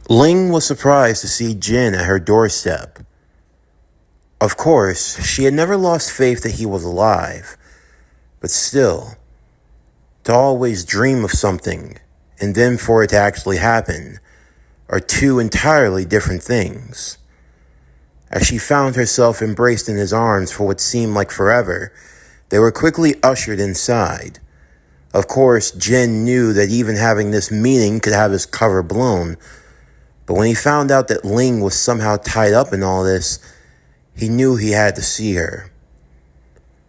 Ling was surprised to see Jin at her doorstep. Of course, she had never lost faith that he was alive, but still, to always dream of something and then for it to actually happen are two entirely different things. As she found herself embraced in his arms for what seemed like forever, they were quickly ushered inside. Of course, Jin knew that even having this meeting could have his cover blown, but when he found out that Ling was somehow tied up in all this, he knew he had to see her.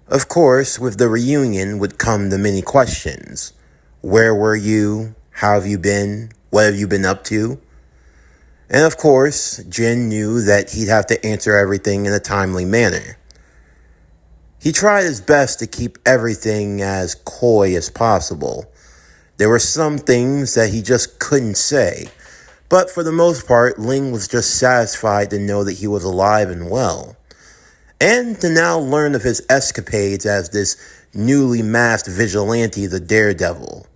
Of course, with the reunion would come the many questions. Where were you? How have you been? What have you been up to? And of course, Jin knew that he'd have to answer everything in a timely manner. He tried his best to keep everything as coy as possible. There were some things that he just couldn't say, but for the most part, Ling was just satisfied to know that he was alive and well, and to now learn of his escapades as this newly masked vigilante, the Daredevil.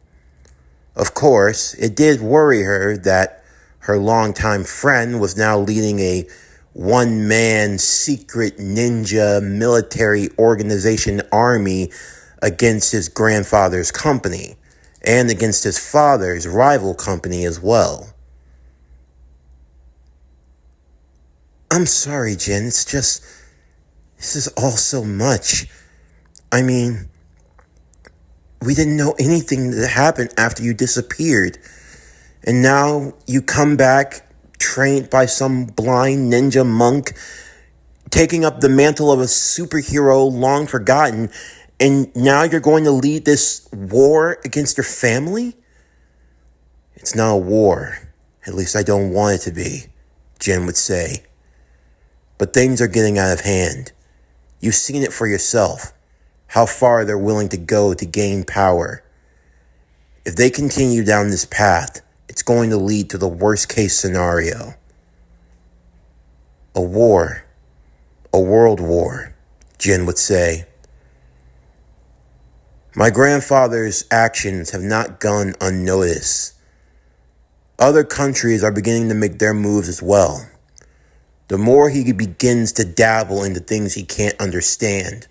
Of course, it did worry her that her longtime friend was now leading a one-man secret ninja military organization army against his grandfather's company, and against his father's rival company as well. I'm sorry, Jin, it's just, this is all so much. I mean, we didn't know anything that happened after you disappeared. And now you come back trained by some blind ninja monk, taking up the mantle of a superhero long forgotten, and now you're going to lead this war against your family? It's not a war. At least I don't want it to be, Jin would say. But things are getting out of hand. You've seen it for yourself, how far they're willing to go to gain power. If they continue down this path, it's going to lead to the worst case scenario. A war. A world war, Jin would say. My grandfather's actions have not gone unnoticed. Other countries are beginning to make their moves as well. The more he begins to dabble into things he can't understand,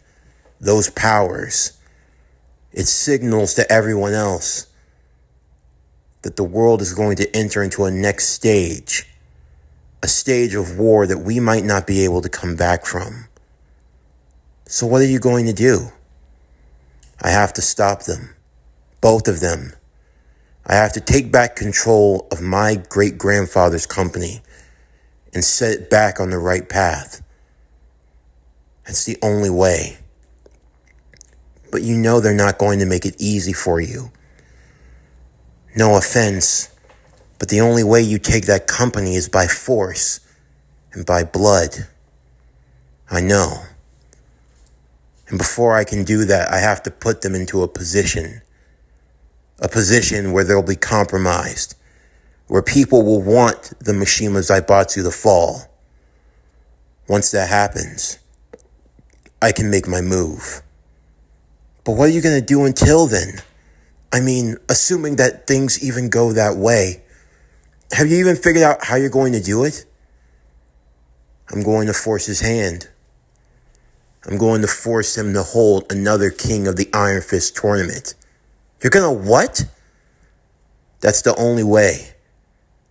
those powers, it signals to everyone else that the world is going to enter into a next stage, a stage of war that we might not be able to come back from. So what are you going to do? I have to stop them, both of them. I have to take back control of my great-grandfather's company and set it back on the right path. That's the only way. But you know they're not going to make it easy for you. No offense, but the only way you take that company is by force and by blood. I know. And before I can do that, I have to put them into a position where they'll be compromised, where people will want the Mishima Zaibatsu to fall. Once that happens, I can make my move. But what are you going to do until then? I mean, assuming that things even go that way, have you even figured out how you're going to do it? I'm going to force his hand. I'm going to force him to hold another King of the Iron Fist tournament. You're going to what? That's the only way.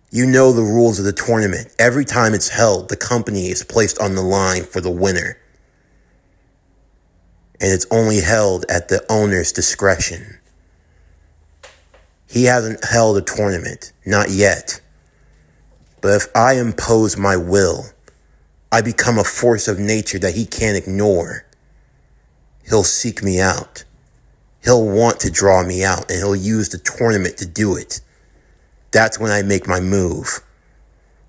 You know the rules of the tournament. Every time it's held, the company is placed on the line for the winner. And it's only held at the owner's discretion. He hasn't held a tournament, not yet. But if I impose my will, I become a force of nature that he can't ignore. He'll seek me out. He'll want to draw me out, and he'll use the tournament to do it. That's when I make my move.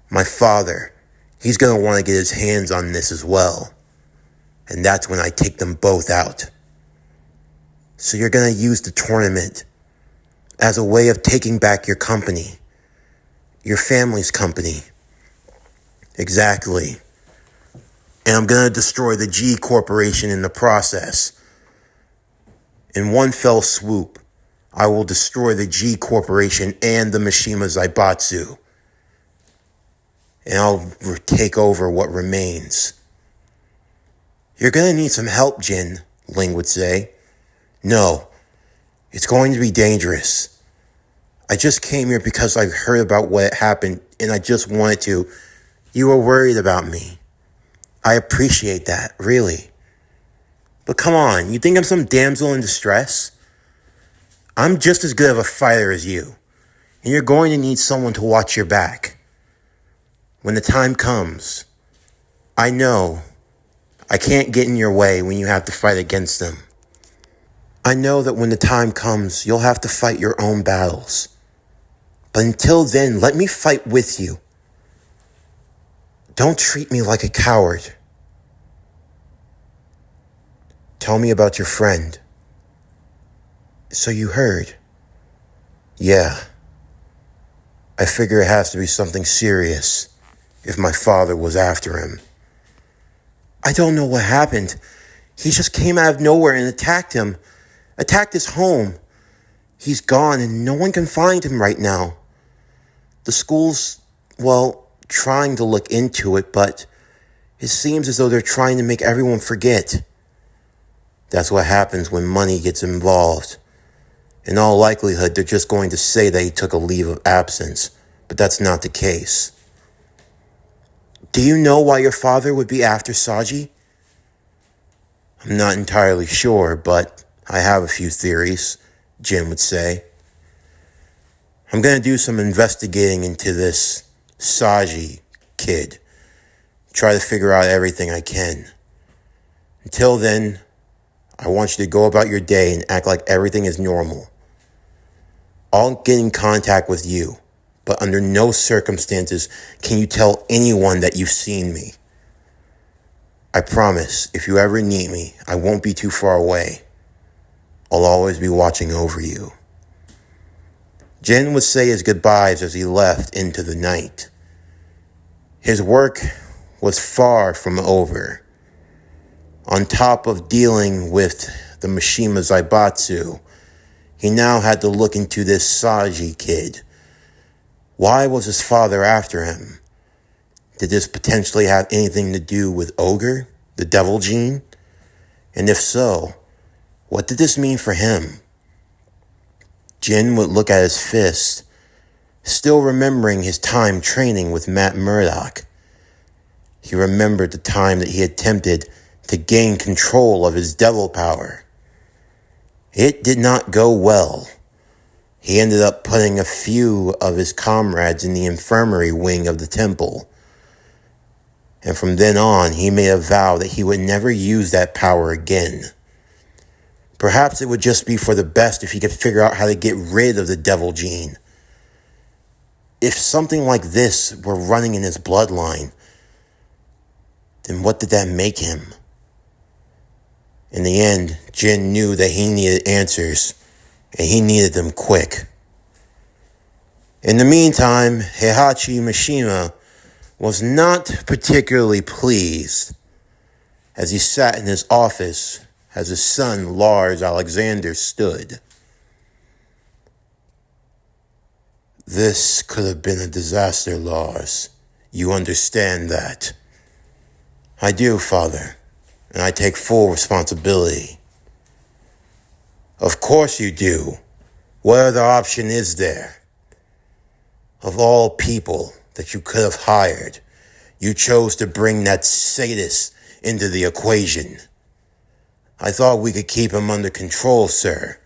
My father, he's going to want to get his hands on this as well. And that's when I take them both out. So you're going to use the tournament as a way of taking back your company. Your family's company. Exactly. And I'm going to destroy the G Corporation in the process. In one fell swoop, I will destroy the G Corporation and the Mishima Zaibatsu. and I'll take over what remains. You're gonna need some help, Jin, Ling would say. No, it's going to be dangerous. I just came here because I heard about what happened, and I just wanted to. You were worried about me. I appreciate that, really. But come on, you think I'm some damsel in distress? I'm just as good of a fighter as you, and you're going to need someone to watch your back. When the time comes, I know I can't get in your way when you have to fight against them. I know that when the time comes, you'll have to fight your own battles. But until then, let me fight with you. Don't treat me like a coward. Tell me about your friend. So you heard? Yeah. I figure it has to be something serious if my father was after him. I don't know what happened. He just came out of nowhere and attacked him. Attacked his home. He's gone and no one can find him right now. The school's, trying to look into it, but it seems as though they're trying to make everyone forget. That's what happens when money gets involved. In all likelihood, they're just going to say that he took a leave of absence, but that's not the case. Do you know why your father would be after Saji? I'm not entirely sure, but I have a few theories, Jin would say. I'm going to do some investigating into this Saji kid. Try to figure out everything I can. Until then, I want you to go about your day and act like everything is normal. I'll get in contact with you, but under no circumstances can you tell anyone that you've seen me. I promise, if you ever need me, I won't be too far away. I'll always be watching over you. Jin would say his goodbyes as he left into the night. His work was far from over. On top of dealing with the Mishima Zaibatsu, he now had to look into this Saji kid. Why was his father after him? Did this potentially have anything to do with Ogre, the devil gene? And if so, what did this mean for him? Jin would look at his fist, still remembering his time training with Matt Murdock. He remembered the time that he attempted to gain control of his devil power. It did not go well. He ended up putting a few of his comrades in the infirmary wing of the temple. And from then on, he made a vow that he would never use that power again. Perhaps it would just be for the best if he could figure out how to get rid of the devil gene. If something like this were running in his bloodline, then what did that make him? In the end, Jin knew that he needed answers, and he needed them quick. In the meantime, Heihachi Mishima was not particularly pleased as he sat in his office as his son Lars Alexander stood. This could have been a disaster, Lars. You understand that? I do, Father, and I take full responsibility. Of course you do. What other option is there? Of all people that you could have hired, you chose to bring that sadist into the equation. I thought we could keep him under control, sir.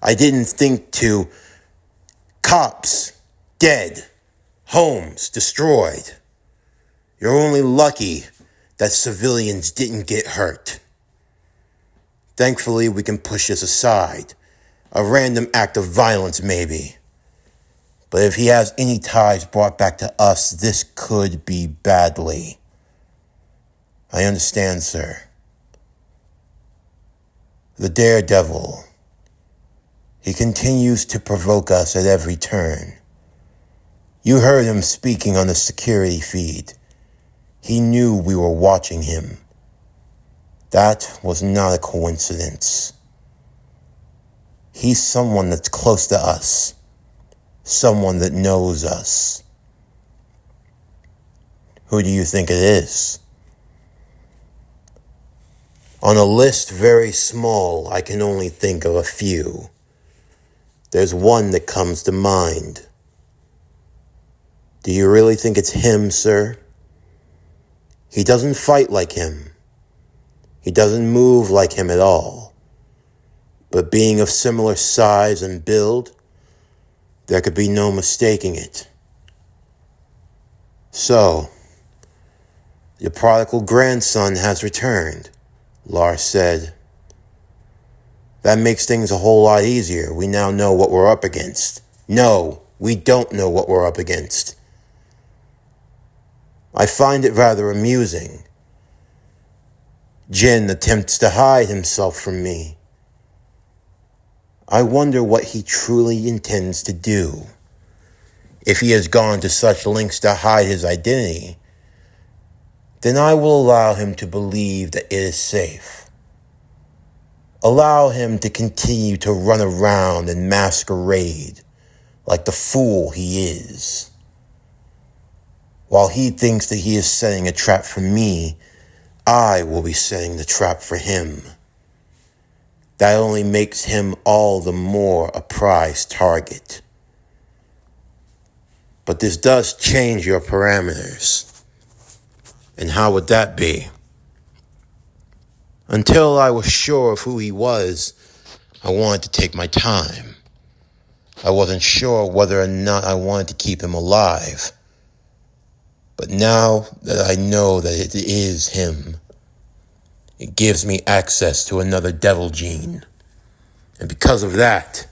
I didn't think to cops, dead, homes destroyed. You're only lucky that civilians didn't get hurt. Thankfully, we can push this aside. A random act of violence, maybe. But if he has any ties brought back to us, this could be badly. I understand, sir. The Daredevil. He continues to provoke us at every turn. You heard him speaking on the security feed. He knew we were watching him. That was not a coincidence. He's someone that's close to us. Someone that knows us. Who do you think it is? On a list very small, I can only think of a few. There's one that comes to mind. Do you really think it's him, sir? He doesn't fight like him. He doesn't move like him at all. But being of similar size and build, there could be no mistaking it. So, your prodigal grandson has returned, Lars said. That makes things a whole lot easier. We now know what we're up against. No, we don't know what we're up against. I find it rather amusing. Jin attempts to hide himself from me. I wonder what he truly intends to do. If he has gone to such lengths to hide his identity, then I will allow him to believe that it is safe. Allow him to continue to run around and masquerade like the fool he is. While he thinks that he is setting a trap for me, I will be setting the trap for him. That only makes him all the more a prize target. But this does change your parameters. And how would that be? Until I was sure of who he was, I wanted to take my time. I wasn't sure whether or not I wanted to keep him alive. But now that I know that it is him, it gives me access to another devil gene. And because of that,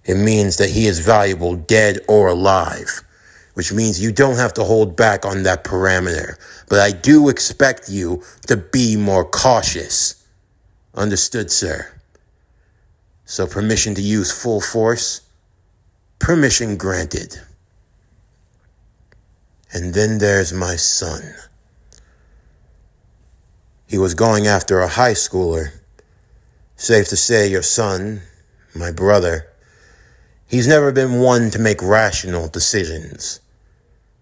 it means that he is valuable dead or alive, which means you don't have to hold back on that parameter. But I do expect you to be more cautious. Understood, sir? So permission to use full force? Permission granted. And then there's my son. He was going after a high schooler. Safe to say your son, my brother, he's never been one to make rational decisions.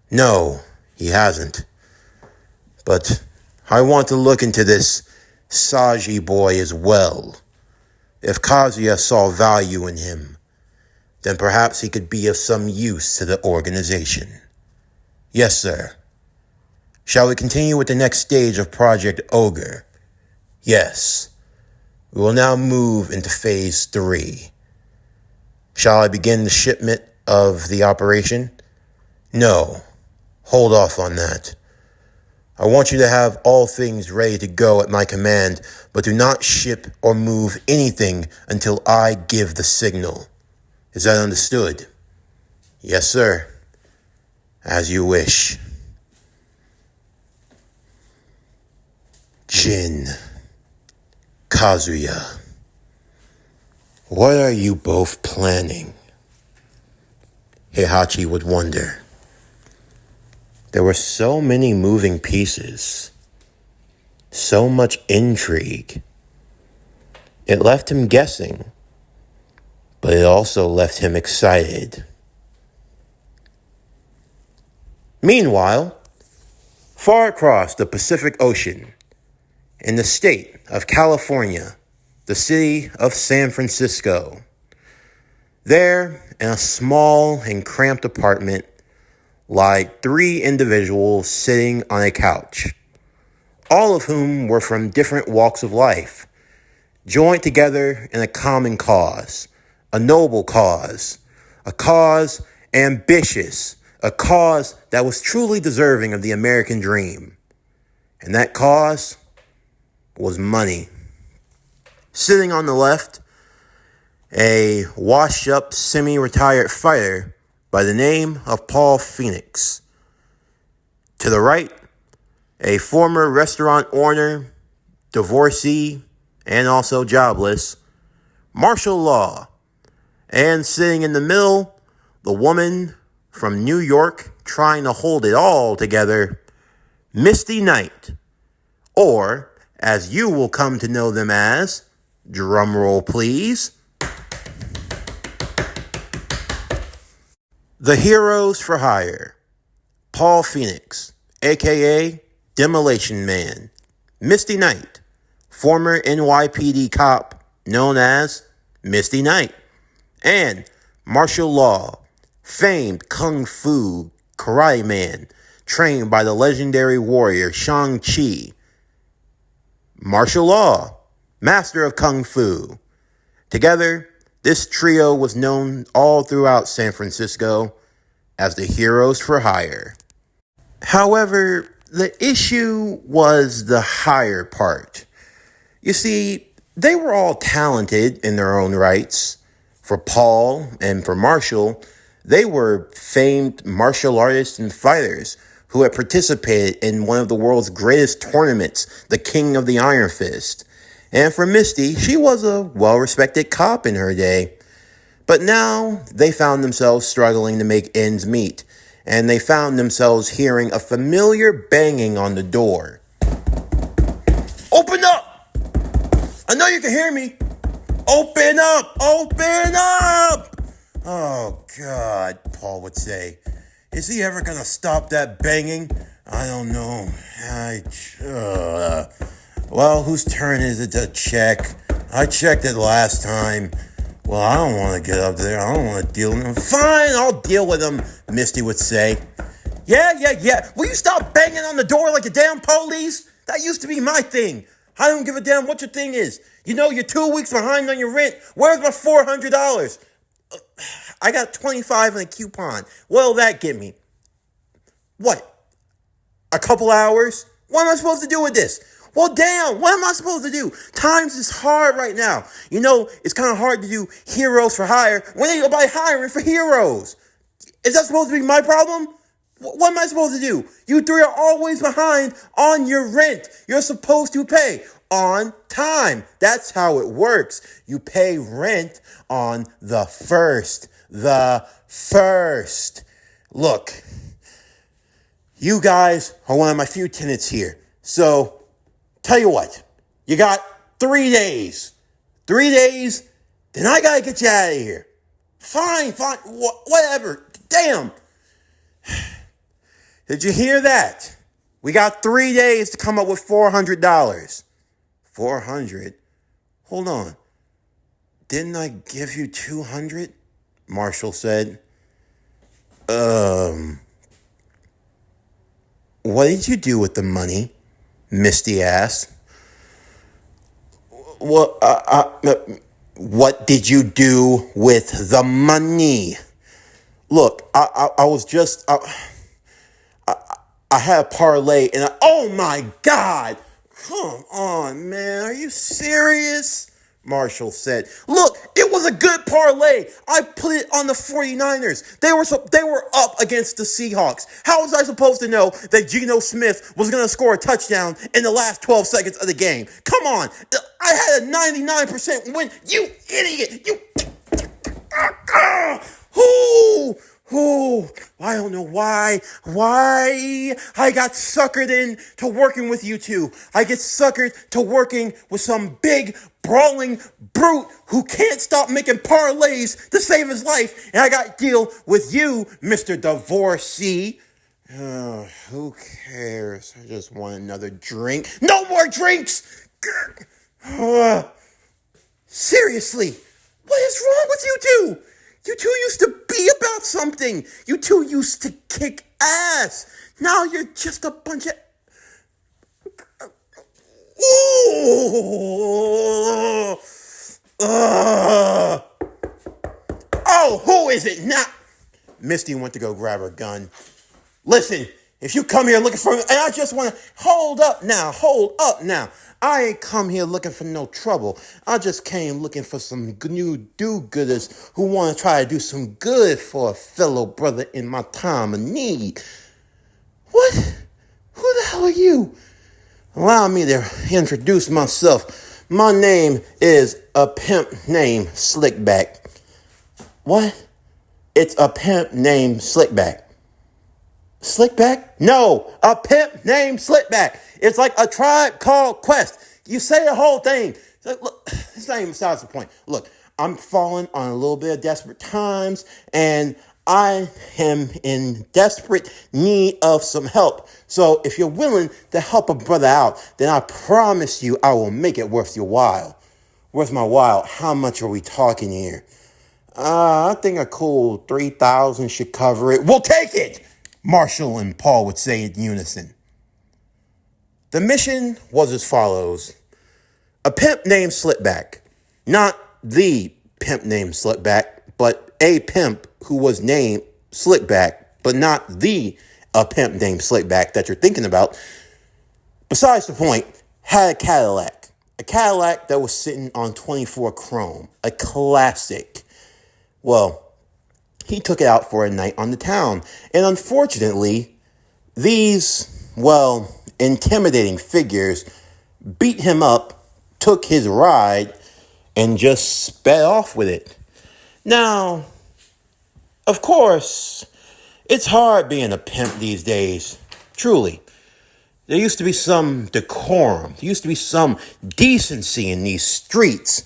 No, he hasn't. But I want to look into this Saji boy as well. If Kazuya saw value in him, then perhaps he could be of some use to the organization. Yes, sir. Shall we continue with the next stage of Project Ogre? Yes. We will now move into Phase 3. Shall I begin the shipment of the operation? No. Hold off on that. I want you to have all things ready to go at my command, but do not ship or move anything until I give the signal. Is that understood? Yes, sir. As you wish. Jin. Kazuya. What are you both planning? Heihachi would wonder. There were so many moving pieces. So much intrigue. It left him guessing, but it also left him excited. Meanwhile, far across the Pacific Ocean, in the state of California, the city of San Francisco, there, in a small and cramped apartment, lie 3 individuals sitting on a couch, all of whom were from different walks of life, joined together in a common cause, a noble cause, a cause ambitious, a cause that was truly deserving of the American dream. And that cause was money. Sitting on the left, a washed-up, semi-retired fighter by the name of Paul Phoenix. To the right, a former restaurant owner, divorcee, and also jobless, martial law. And sitting in the middle, the woman from New York trying to hold it all together, Misty Knight, or as you will come to know them as, drumroll please, the heroes for hire, Paul Phoenix, aka Demolition Man, Misty Knight, former NYPD cop known as Misty Knight, and Martial Law, famed Kung Fu karate man, trained by the legendary warrior Shang-Chi. Martial Law, master of Kung Fu. Together, this trio was known all throughout San Francisco as the Heroes for Hire. However, the issue was the hire part. You see, they were all talented in their own rights. For Paul and for Marshall, they were famed martial artists and fighters who had participated in one of the world's greatest tournaments, the King of the Iron Fist. And for Misty, she was a well-respected cop in her day. But now they found themselves struggling to make ends meet, and they found themselves hearing a familiar banging on the door. Open up! I know you can hear me. Open up! Open up! Oh, God, Paul would say. Is he ever going to stop that banging? I don't know. Well, whose turn is it to check? I checked it last time. Well, I don't want to get up there. I don't want to deal with him. Fine, I'll deal with him, Misty would say. Yeah. Will you stop banging on the door like a damn police? That used to be my thing. I don't give a damn what your thing is. You know, you're 2 weeks behind on your rent. Where's my $400? I got $25 in a coupon. What'll that get me? What? A couple hours? What am I supposed to do with this? Well, damn, what am I supposed to do? Times is hard right now. You know, it's kind of hard to do Heroes for Hire when ain't nobody hiring for heroes. Is that supposed to be my problem? What am I supposed to do? You three are always behind on your rent. You're supposed to pay on time. That's how it works. You pay rent on the first. The first. Look, you guys are one of my few tenants here. So, tell you what. You got 3 days. 3 days, then I gotta get you out of here. Fine, whatever. Damn. Did you hear that? We got 3 days to come up with $400. 400? Hold on. Didn't I give you 200? Marshall said. What did you do with the money? Misty asked. Well, what did you do with the money? Look, I was just... I had a parlay and oh my God! Come on, man. Are you serious? Marshall said. Look, it was a good parlay. I put it on the 49ers. They were up against the Seahawks. How was I supposed to know that Geno Smith was going to score a touchdown in the last 12 seconds of the game? Come on. I had a 99% win. You idiot. I don't know why I got suckered into working with you two. I get suckered to working with some big, brawling brute who can't stop making parlays to save his life. And I got to deal with you, Mr. Divorcee. Who cares? I just want another drink. No more drinks! Seriously, what is wrong with you two? You two used to be about something. You two used to kick ass. Now you're just a bunch of... Oh, who is it now? Misty went to go grab her gun. Listen, if you come here looking for me, and I just want to... Hold up now. I ain't come here looking for no trouble. I just came looking for some new do-gooders who want to try to do some good for a fellow brother in my time of need. What? Who the hell are you? Allow me to introduce myself. My name is a pimp named Slickback. What? It's a pimp named Slickback. Slickback? No, a pimp named Slickback. It's like a Tribe Called Quest. You say the whole thing. Look, it's not even besides the point. Look, I'm falling on a little bit of desperate times, and I am in desperate need of some help. So if you're willing to help a brother out, then I promise you I will make it worth your while. Worth my while. How much are we talking here? I think a cool 3,000 should cover it. We'll take it, Marshall and Paul would say in unison. The mission was as follows. A pimp named Slipback. Not the pimp named Slipback, but a pimp who was named Slickback, but not the pimp named Slickback that you're thinking about. Besides the point, had a Cadillac. A Cadillac that was sitting on 24 Chrome. A classic. Well, he took it out for a night on the town. And unfortunately, these, intimidating figures beat him up, took his ride, and just sped off with it. Now, of course, it's hard being a pimp these days. Truly. There used to be some decorum. There used to be some decency in these streets.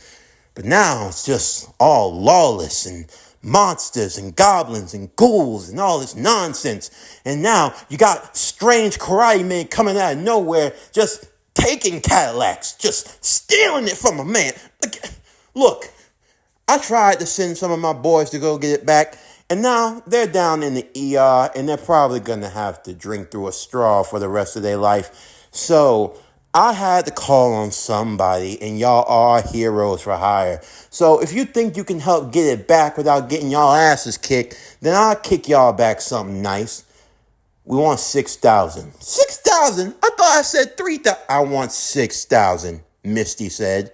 But now it's just all lawless and monsters and goblins and ghouls and all this nonsense. And now you got strange karate men coming out of nowhere just taking Cadillacs, just stealing it from a man. Look, I tried to send some of my boys to go get it back, and now they're down in the ER, and they're probably going to have to drink through a straw for the rest of their life. So I had to call on somebody, and y'all are heroes for hire. So if you think you can help get it back without getting y'all asses kicked, then I'll kick y'all back something nice. We want 6,000. 6,000? I thought I said 3,000. I want 6,000, Misty said.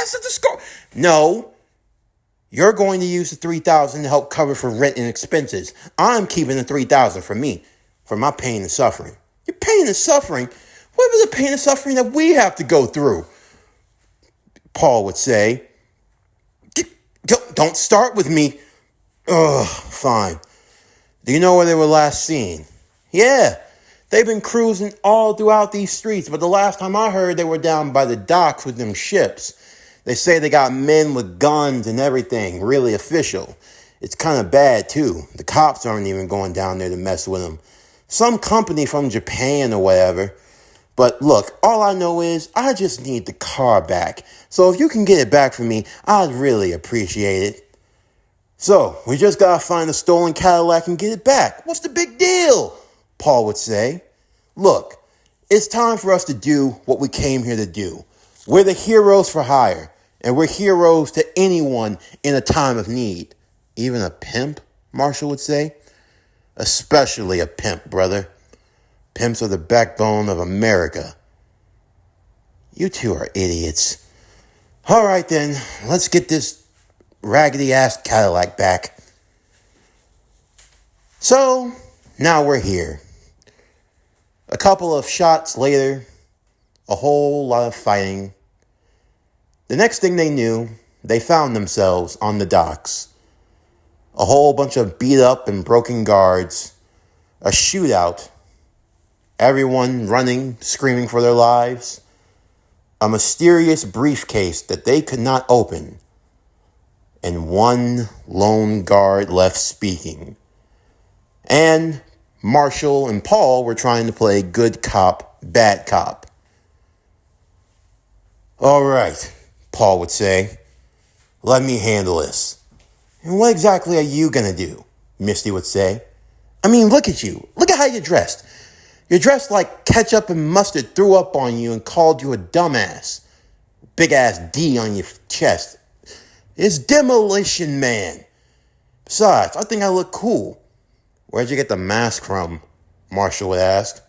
Answer the score. No. You're going to use the 3,000 to help cover for rent and expenses. I'm keeping the 3,000 for me, for my pain and suffering. Your pain and suffering? What was the pain and suffering that we have to go through? Paul would say. Don't start with me. Ugh, fine. Do you know where they were last seen? Yeah, they've been cruising all throughout these streets, but the last time I heard they were down by the docks with them ships. They say they got men with guns and everything, really official. It's kind of bad, too. The cops aren't even going down there to mess with them. Some company from Japan or whatever. But look, all I know is I just need the car back. So if you can get it back for me, I'd really appreciate it. So we just gotta find the stolen Cadillac and get it back. What's the big deal? Paul would say. Look, it's time for us to do what we came here to do. We're the heroes for hire. And we're heroes to anyone in a time of need. Even a pimp, Marshall would say. Especially a pimp, brother. Pimps are the backbone of America. You two are idiots. All right then, let's get this raggedy-ass Cadillac back. So, now we're here. A couple of shots later, a whole lot of fighting. The next thing they knew, they found themselves on the docks. A whole bunch of beat up and broken guards. A shootout. Everyone running, screaming for their lives. A mysterious briefcase that they could not open. And one lone guard left speaking. And Marshall and Paul were trying to play good cop, bad cop. All right, Paul would say. Let me handle this. And what exactly are you going to do? Misty would say. I mean, look at you. Look at how you're dressed. You're dressed like ketchup and mustard threw up on you and called you a dumbass. Big ass D on your chest. It's Demolition Man. Besides, I think I look cool. Where'd you get the mask from? Marshall would ask.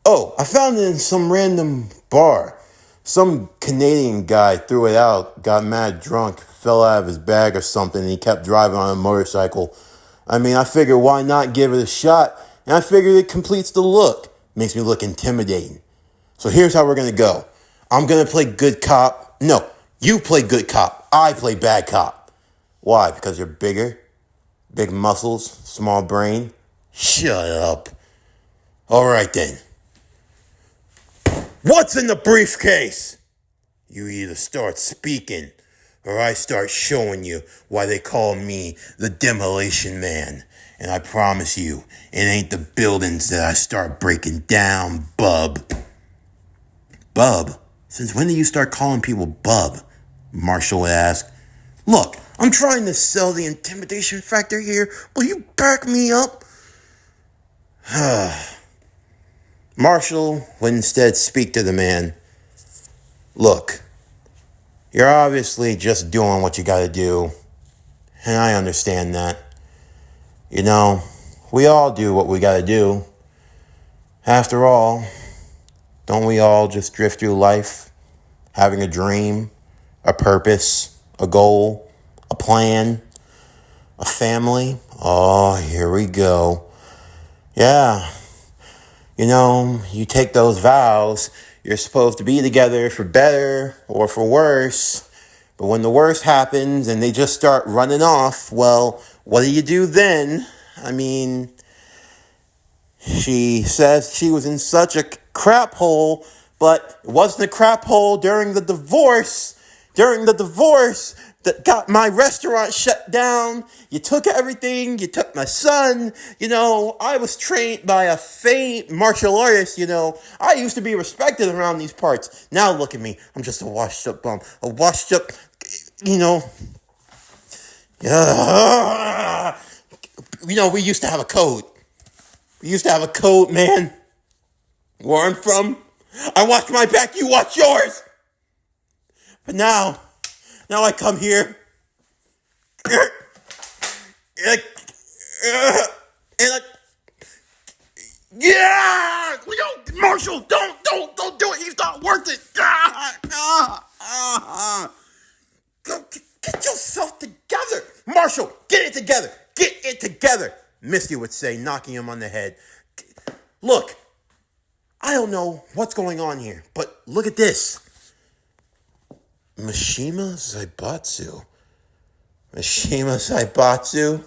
Oh, I found it in some random bar. Some Canadian guy threw it out, got mad drunk, fell out of his bag or something, and he kept driving on a motorcycle. I mean, I figured why not give it a shot, and I figured it completes the look. Makes me look intimidating. So here's how we're going to go. I'm going to play good cop. No, you play good cop. I play bad cop. Why? Because you're bigger? Big muscles? Small brain? Shut up. All right then. What's in the briefcase? You either start speaking or I start showing you why they call me the Demolition Man. And I promise you, it ain't the buildings that I start breaking down, bub. Bub? Since when do you start calling people bub? Marshall would ask. Look, I'm trying to sell the intimidation factor here. Will you back me up? Marshall would instead speak to the man. Look, you're obviously just doing what you gotta do. And I understand that. You know, we all do what we gotta do. After all, don't we all just drift through life, having a dream, a purpose, a goal, a plan, a family? Oh, here we go. Yeah. You know, you take those vows, you're supposed to be together for better or for worse. But when the worst happens and they just start running off, well, what do you do then? I mean, she says she was in such a crap hole, but it wasn't a crap hole during the divorce. During the divorce that got my restaurant shut down. You took everything. You took my son. You know, I was trained by a famed martial artist, you know. I used to be respected around these parts. Now look at me. I'm just a washed up bum. A washed up, you know. You know, we used to have a code. We used to have a code, man. Where I'm from, I watch my back, you watch yours. But now I come here, yeah, Marshall, don't do it. He's not worth it. Get yourself together, Marshall. Get it together. Get it together. Misty would say, knocking him on the head. Look, I don't know what's going on here, but look at this. Mishima Zaibatsu. Mishima Zaibatsu?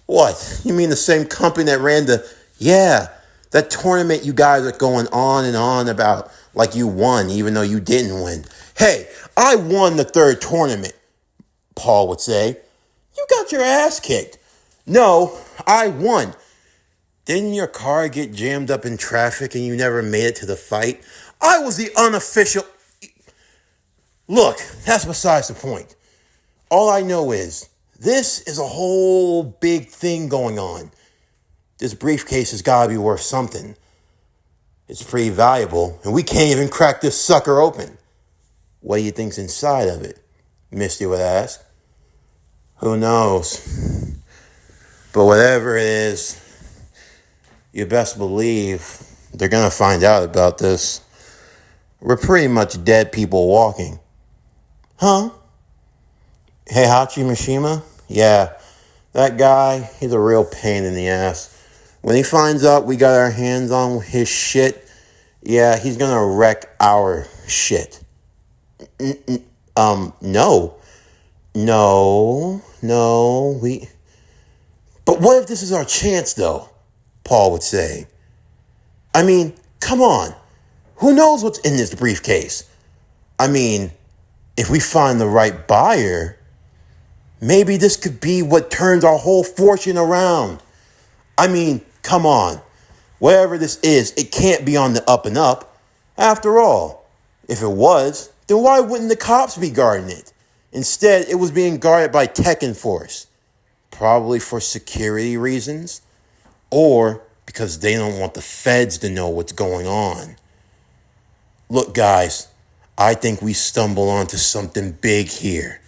What? You mean the same company that ran yeah, that tournament you guys are going on and on about like you won even though you didn't win. Hey, I won the third tournament, Paul would say. You got your ass kicked. No, I won. Didn't your car get jammed up in traffic and you never made it to the fight? I was the unofficial... Look, that's besides the point. All I know is, this is a whole big thing going on. This briefcase has got to be worth something. It's pretty valuable, and we can't even crack this sucker open. What do you think's inside of it? Misty would ask. Who knows? But whatever it is, you best believe they're going to find out about this. We're pretty much dead people walking. Huh? Heihachi Mishima? Yeah, that guy, he's a real pain in the ass. When he finds out we got our hands on his shit, yeah, he's gonna wreck our shit. No, But what if this is our chance, though? Paul would say. I mean, come on. Who knows what's in this briefcase? I mean, if we find the right buyer, maybe this could be what turns our whole fortune around. I mean, come on. Whatever this is, it can't be on the up and up. After all, if it was, then why wouldn't the cops be guarding it? Instead, it was being guarded by Tekken Force. Probably for security reasons, or because they don't want the feds to know what's going on. Look, guys, I think we stumble onto something big here.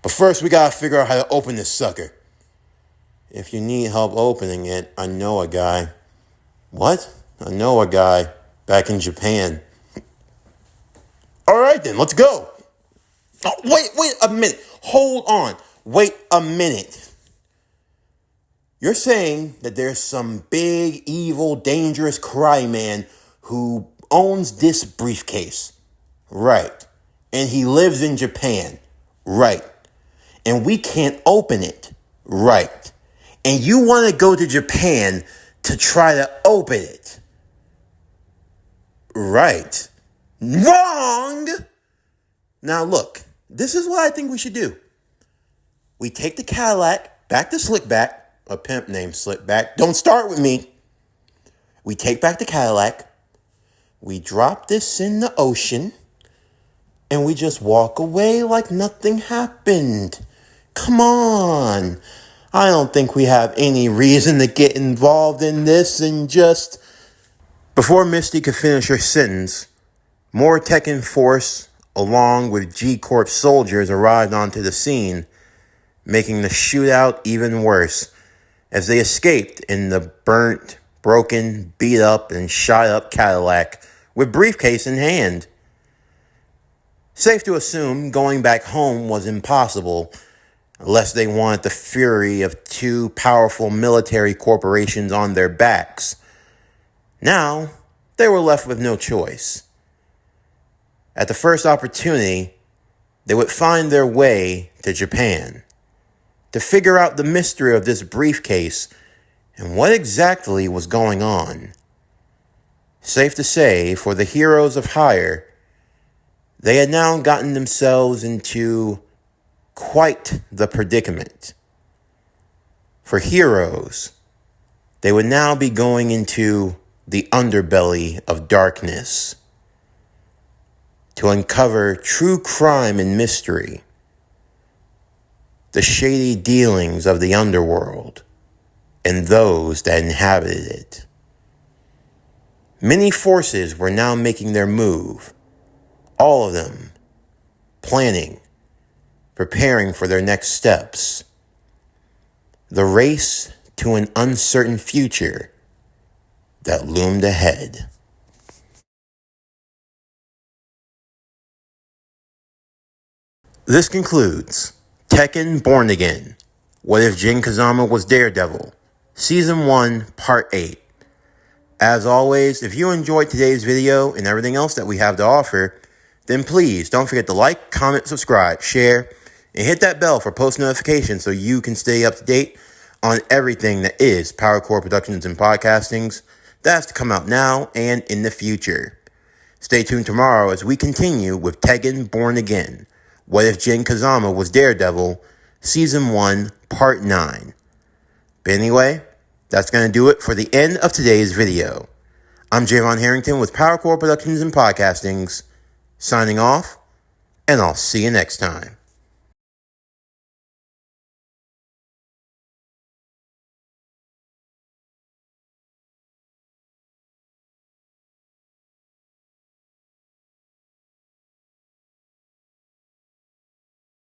But first, we gotta figure out how to open this sucker. If you need help opening it, I know a guy. What? I know a guy back in Japan. All right, then, let's go. Oh, wait a minute. Hold on. Wait a minute. You're saying that there's some big, evil, dangerous cry man who owns this briefcase. Right. And he lives in Japan. Right. And we can't open it. Right. And you want to go to Japan to try to open it. Right. Wrong! Now look, This is what I think we should do. We take the Cadillac back to Slickback, a pimp named Slickback. Don't start with me. We take back the Cadillac. We drop this in the ocean. And we just walk away like nothing happened. Come on. I don't think we have any reason to get involved in this and just... Before Misty could finish her sentence, more Tekken force, along with G-Corp soldiers, arrived onto the scene, making the shootout even worse, as they escaped in the burnt, broken, beat up, and shot up Cadillac with briefcase in hand. Safe to assume going back home was impossible, unless they wanted the fury of two powerful military corporations on their backs. Now, they were left with no choice. At the first opportunity, they would find their way to Japan to figure out the mystery of this briefcase and what exactly was going on. Safe to say, for the heroes of hire, they had now gotten themselves into quite the predicament. For heroes, they would now be going into the underbelly of darkness to uncover true crime and mystery, the shady dealings of the underworld, and those that inhabited it. Many forces were now making their move, all of them planning, preparing for their next steps. The race to an uncertain future that loomed ahead. This concludes Tekken Born Again. What if Jin Kazama was Daredevil? Season 1, Part 8. As always, if you enjoyed today's video and everything else that we have to offer, then please don't forget to like, comment, subscribe, share, and hit that bell for post notifications so you can stay up to date on everything that is PowerCore Productions and Podcastings that's to come out now and in the future. Stay tuned tomorrow as we continue with Tekken Born Again. What if Jin Kazama was Daredevil? Season 1, Part 9. But anyway, that's going to do it for the end of today's video. I'm Javon Harrington with PowerCore Productions and Podcastings, signing off, and I'll see you next time.